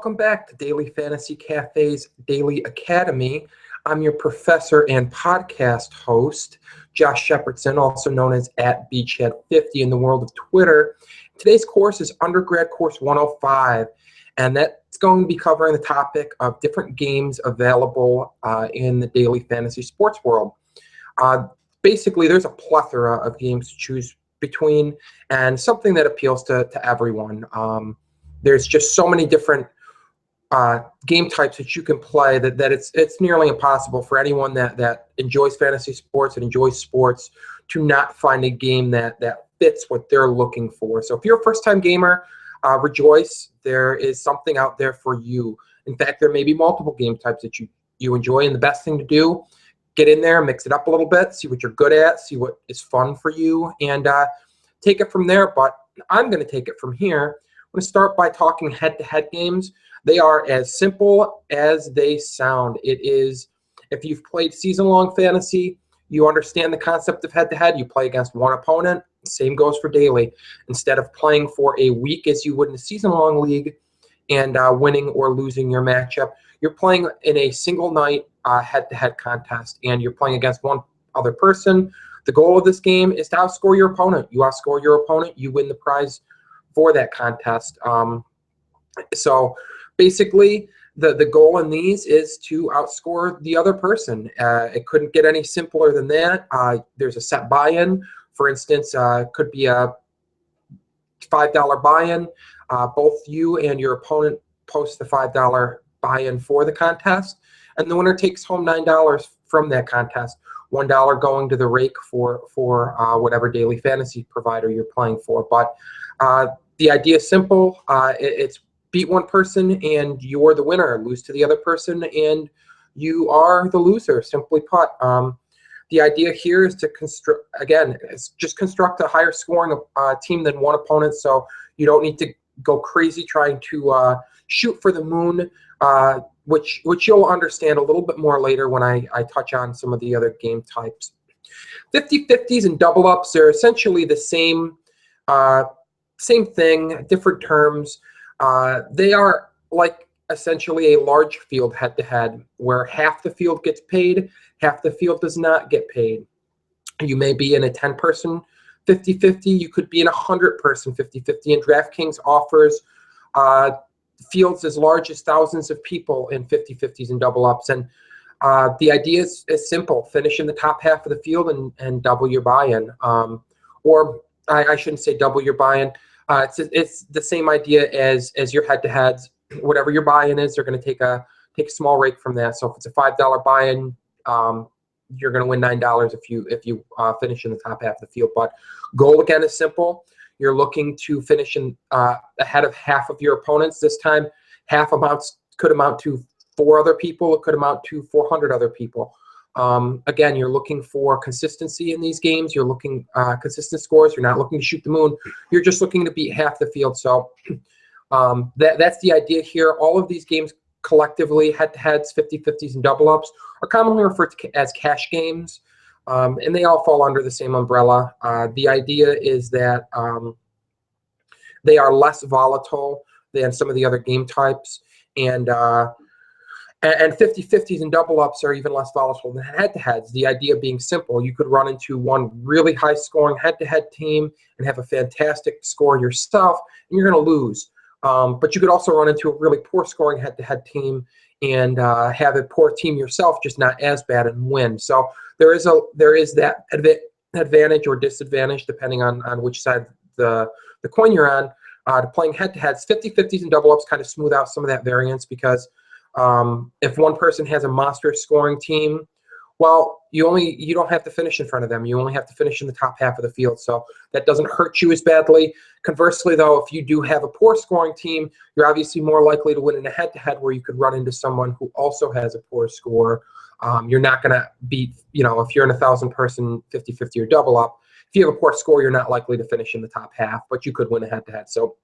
welcome back to Daily Fantasy Cafe's Daily Academy. I'm your professor and podcast host, Josh Shepardson, also known as @Beachhead50 in the world of Twitter. Today's course is Undergrad Course 105, and that's going to be covering the topic of different games available in the daily fantasy sports world. Basically, there's a plethora of games to choose between, and something that appeals to everyone. There's just so many different game types that you can play that it's nearly impossible for anyone that enjoys fantasy sports and enjoys sports to not find a game that fits what they're looking for. So if you're a first-time gamer, rejoice. There is something out there for you. In fact, there may be multiple game types that you enjoy, and the best thing to do, get in there, mix it up a little bit, see what you're good at, see what is fun for you, and take it from there. But I'm going to take it from here. I'm going to start by talking head-to-head games. They are as simple as they sound. It is, if you've played season-long fantasy, you understand the concept of head-to-head. You play against one opponent. Same goes for daily. Instead of playing for a week as you would in a season-long league and winning or losing your matchup, you're playing in a single night head-to-head contest, and you're playing against one other person. The goal of this game is to outscore your opponent. You outscore your opponent, you win the prize for that contest. So basically, the goal in these is to outscore the other person. It couldn't get any simpler than that. There's a set buy-in. For instance, could be a $5 buy-in. Both you and your opponent post the $5 buy-in for the contest, and the winner takes home $9 from that contest. $1 going to the rake for whatever daily fantasy provider you're playing for. But the idea is simple. It's beat one person and you're the winner. Lose to the other person and you are the loser, simply put. The idea here is to construct a higher scoring team than one opponent, so you don't need to go crazy trying to shoot for the moon, which you'll understand a little bit more later when I touch on some of the other game types. 50-50s and double-ups are essentially the same thing, different terms. They are like essentially a large field head-to-head where half the field gets paid, half the field does not get paid. You may be in a 10-person 50-50. You could be in a 100-person 50-50, and DraftKings offers fields as large as thousands of people in 50-50s and double-ups. And the idea is simple. Finish in the top half of the field and double your buy-in. Or I shouldn't say double your buy-in. It's the same idea as your head-to-heads. Whatever your buy-in is, they're going to take a small rake from that. So if it's a $5 buy-in, you're going to win $9 if you finish in the top half of the field. But goal again is simple. You're looking to finish in ahead of half of your opponents. This time, half could amount to 4 other people. It could amount to 400 other people. Again, you're looking for consistency in these games. You're looking consistent scores. You're not looking to shoot the moon. You're just looking to beat half the field. So that's the idea here. All of these games collectively, head-to-heads, 50-50s, and double-ups, are commonly referred to as cash games, and they all fall under the same umbrella. The idea is that they are less volatile than some of the other game types, and 50-50s and double-ups are even less volatile than head-to-heads. The idea being simple. You could run into one really high-scoring head-to-head team and have a fantastic score yourself, and you're going to lose. But you could also run into a really poor-scoring head-to-head team and have a poor team yourself, just not as bad, and win. So there is that advantage or disadvantage, depending on which side the coin you're on, to playing head-to-heads. 50-50s and double-ups kind of smooth out some of that variance because if one person has a monster scoring team, well, you don't have to finish in front of them. You only have to finish in the top half of the field, so that doesn't hurt you as badly. Conversely, though, if you do have a poor scoring team, you're obviously more likely to win in a head-to-head where you could run into someone who also has a poor score. You're not going to beat, if you're in a 1,000-person 50-50 or double-up, if you have a poor score, you're not likely to finish in the top half, but you could win a head-to-head. So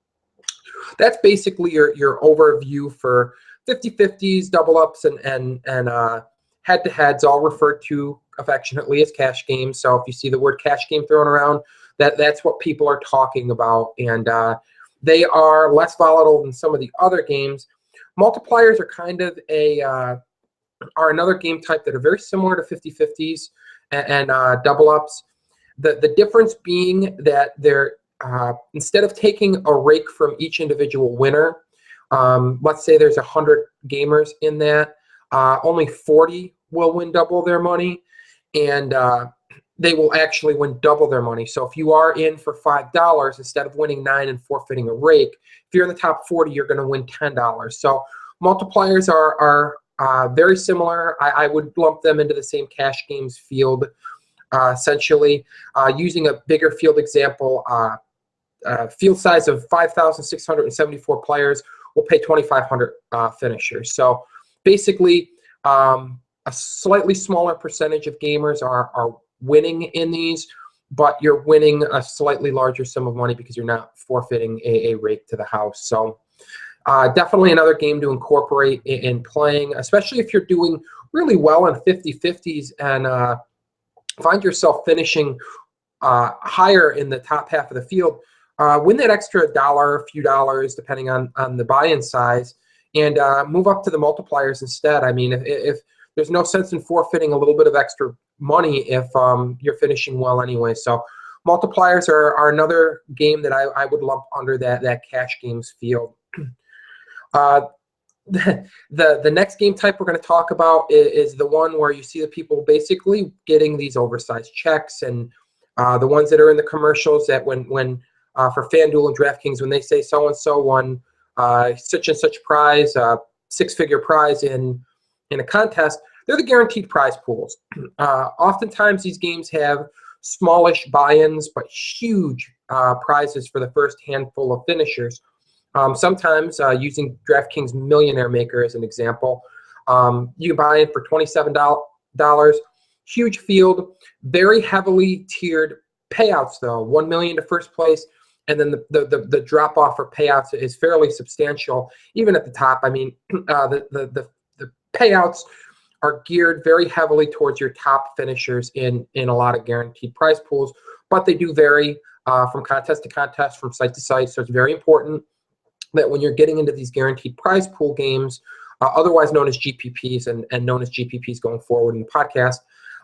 that's basically your overview for 50-50s, double-ups, and head-to-heads, all referred to affectionately as cash games. So if you see the word cash game thrown around, that's what people are talking about. And they are less volatile than some of the other games, Multipliers are kind of are another game type that are very similar to 50-50s and double ups. The difference being that they're instead of taking a rake from each individual winner, let's say there's 100 gamers in that, only 40 will win double their money, and they will actually win double their money. So if you are in for $5, instead of winning 9 and forfeiting a rake, if you're in the top 40, you're going to win $10. So multipliers are very similar. I would lump them into the same cash games field, essentially. Using a bigger field example, field size of 5,674 players will pay 2,500 finishers. So basically, a slightly smaller percentage of gamers are winning in these, but you're winning a slightly larger sum of money because you're not forfeiting a rake to the house. So definitely another game to incorporate in playing, especially if you're doing really well in 50-50s and find yourself finishing higher in the top half of the field. Win that extra dollar, a few dollars, depending on the buy-in size, and move up to the multipliers instead. I mean, if there's no sense in forfeiting a little bit of extra money if you're finishing well anyway. So multipliers are another game that I would lump under that cash games field. The next game type we're going to talk about is the one where you see the people basically getting these oversized checks, and the ones that are in the commercials that when for FanDuel and DraftKings, when they say so-and-so won such and such prize, six-figure prize in a contest, they're the guaranteed prize pools. Oftentimes these games have smallish buy-ins but huge prizes for the first handful of finishers. Sometimes, using DraftKings Millionaire Maker as an example, you can buy in for $27. Huge field, very heavily tiered payouts though. $1 million to first place, and then the drop off for payouts is fairly substantial, even at the top. I mean, the payouts are geared very heavily towards your top finishers in a lot of guaranteed prize pools, but they do vary from contest to contest, from site to site. So it's very important that when you're getting into these guaranteed prize pool games, otherwise known as GPPs and known as GPPs going forward in the podcast,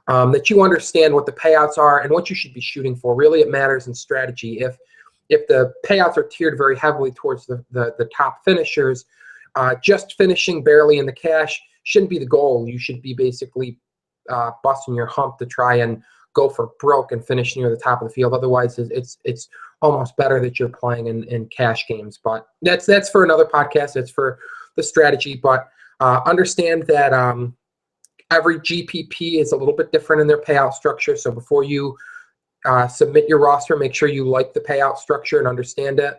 that you understand what the payouts are and what you should be shooting for. Really, it matters in strategy. If the payouts are tiered very heavily towards the top finishers, just finishing barely in the cash shouldn't be the goal. You should be basically busting your hump to try and go for broke and finish near the top of the field. Otherwise, it's almost better that you're playing in cash games. But that's for another podcast. That's for the strategy. But understand that every GPP is a little bit different in their payout structure. So before you submit your roster, make sure you like the payout structure and understand it,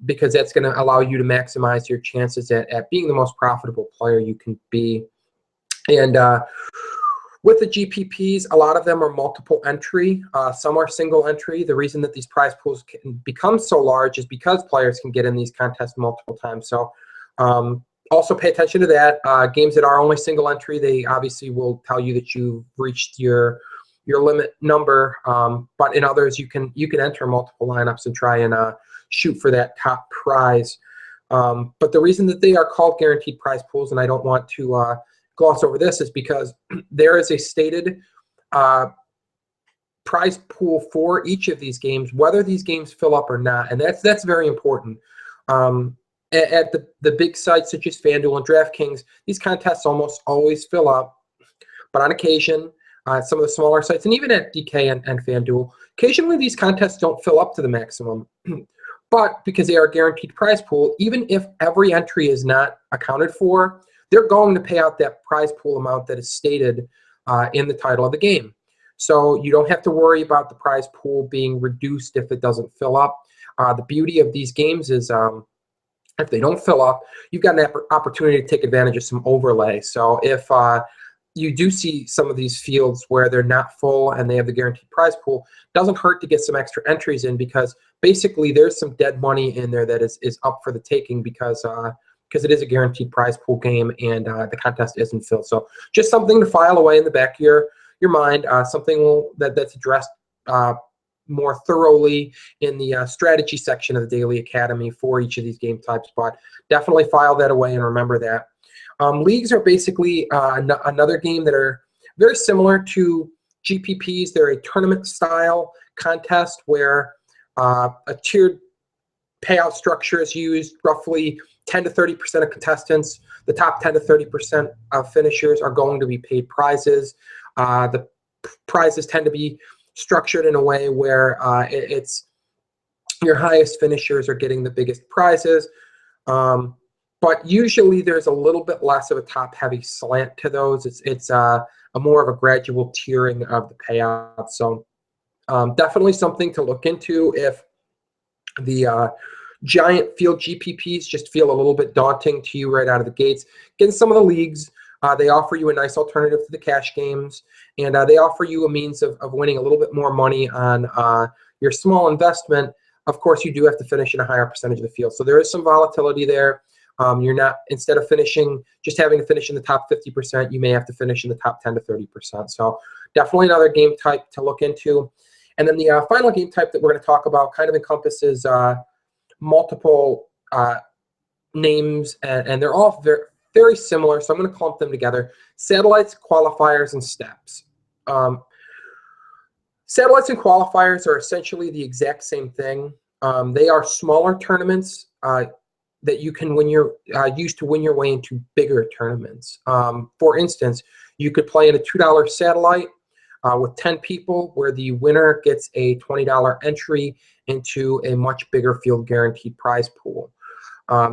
because that's going to allow you to maximize your chances at being the most profitable player you can be. And with the GPPs, a lot of them are multiple entry. Some are single entry. The reason that these prize pools can become so large is because players can get in these contests multiple times. So also pay attention to that. Games that are only single entry, they obviously will tell you that you've reached your limit number. But in others, you can enter multiple lineups and try and shoot for that top prize. But the reason that they are called guaranteed prize pools, and I don't want to gloss over this, is because there is a stated prize pool for each of these games, whether these games fill up or not, and that's very important. At the big sites such as FanDuel and DraftKings, these contests almost always fill up, but on occasion, some of the smaller sites, and even at DK and FanDuel, occasionally these contests don't fill up to the maximum. But because they are a guaranteed prize pool, even if every entry is not accounted for, they're going to pay out that prize pool amount that is stated in the title of the game. So you don't have to worry about the prize pool being reduced if it doesn't fill up. The beauty of these games is if they don't fill up, you've got an opportunity to take advantage of some overlay. So if you do see some of these fields where they're not full and they have the guaranteed prize pool, it doesn't hurt to get some extra entries in, because basically there's some dead money in there that is up for the taking because it is a guaranteed prize pool game and the contest isn't filled. So just something to file away in the back of your mind, something that's addressed more thoroughly in the strategy section of the Daily Academy for each of these game types, but definitely file that away and remember that. Leagues are basically another game that are very similar to GPPs. They're a tournament-style contest where a tiered payout structure is used. Roughly 10 to 30% of contestants, the top 10 to 30% of finishers are going to be paid prizes. The prizes tend to be structured in a way where it's your highest finishers are getting the biggest prizes. But usually there's a little bit less of a top-heavy slant to those. It's a more of a gradual tiering of the payout. So definitely something to look into if the giant field GPPs just feel a little bit daunting to you right out of the gates. Get in some of the leagues. They offer you a nice alternative to the cash games, and they offer you a means of winning a little bit more money on your small investment. Of course, you do have to finish in a higher percentage of the field. So there is some volatility there. You're not, instead of just having to finish in the top 50%, you may have to finish in the top 10 to 30%. So definitely another game type to look into. And then the final game type that we're going to talk about kind of encompasses multiple names, and they're all very, very similar, so I'm going to clump them together. Satellites, qualifiers, and steps. Satellites and qualifiers are essentially the exact same thing. They are smaller tournaments that you can use to win your way into bigger tournaments. For instance, you could play in a $2 satellite with 10 people, where the winner gets a $20 entry into a much bigger field guaranteed prize pool.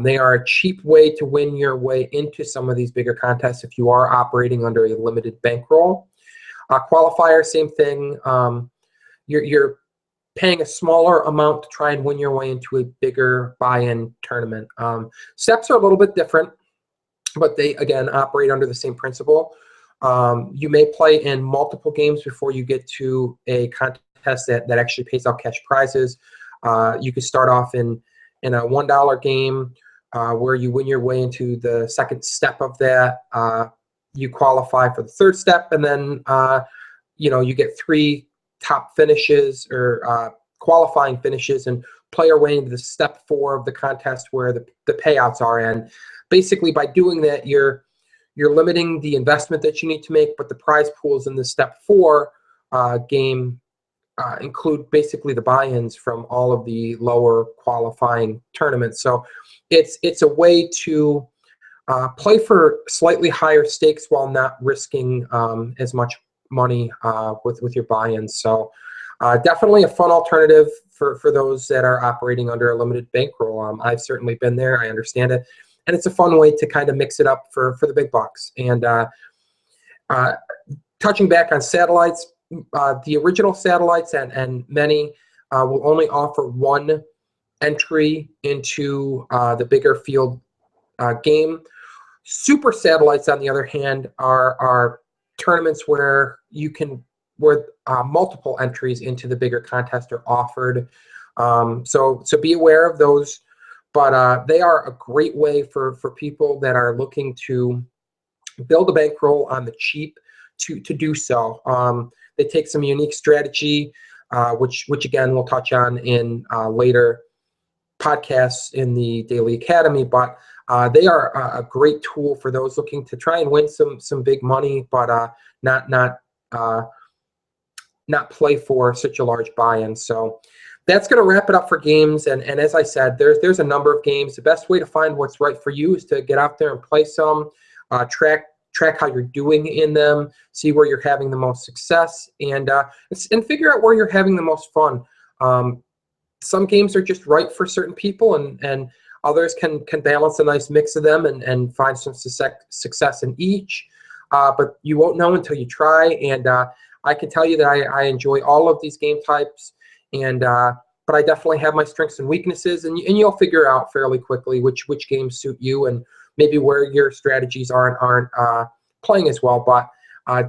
They are a cheap way to win your way into some of these bigger contests if you are operating under a limited bankroll. Qualifier, same thing. You're paying a smaller amount to try and win your way into a bigger buy-in tournament. Steps are a little bit different, but they, again, operate under the same principle. You may play in multiple games before you get to a contest that actually pays out cash prizes. You could start off in a $1 game where you win your way into the second step of that. You qualify for the third step, and then you get 3 top finishes or qualifying finishes and play your way into the step 4 of the contest where the payouts are. And basically by doing that, you're limiting the investment that you need to make, but the prize pools in the step 4 game include basically the buy-ins from all of the lower qualifying tournaments. So it's a way to play for slightly higher stakes while not risking as much money with your buy-ins. So definitely a fun alternative for those that are operating under a limited bankroll. I've certainly been there. I understand it. And it's a fun way to kind of mix it up for the big bucks. And touching back on satellites, the original satellites and many will only offer 1 entry into the bigger field game. Super satellites, on the other hand, are tournaments where multiple entries into the bigger contest are offered. So be aware of those. But they are a great way for people that are looking to build a bankroll on the cheap to do so. They take some unique strategy, which again we'll touch on in later podcasts in the Daily Academy. But they are a great tool for those looking to try and win some big money, but not play for such a large buy-in. So that's going to wrap it up for games. And as I said, there's a number of games. The best way to find what's right for you is to get out there and play some, track how you're doing in them, see where you're having the most success, and figure out where you're having the most fun. Some games are just right for certain people, and others can balance a nice mix of them and find some success in each. But you won't know until you try. And I can tell you that I enjoy all of these game types. But I definitely have my strengths and weaknesses, and you'll figure out fairly quickly which games suit you and maybe where your strategies aren't playing as well. But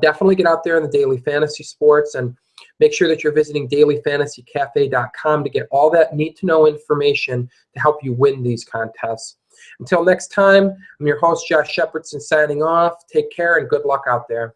definitely get out there in the daily fantasy sports, and make sure that you're visiting dailyfantasycafe.com to get all that need-to-know information to help you win these contests. Until next time, I'm your host, Josh Shepardson, signing off. Take care and good luck out there.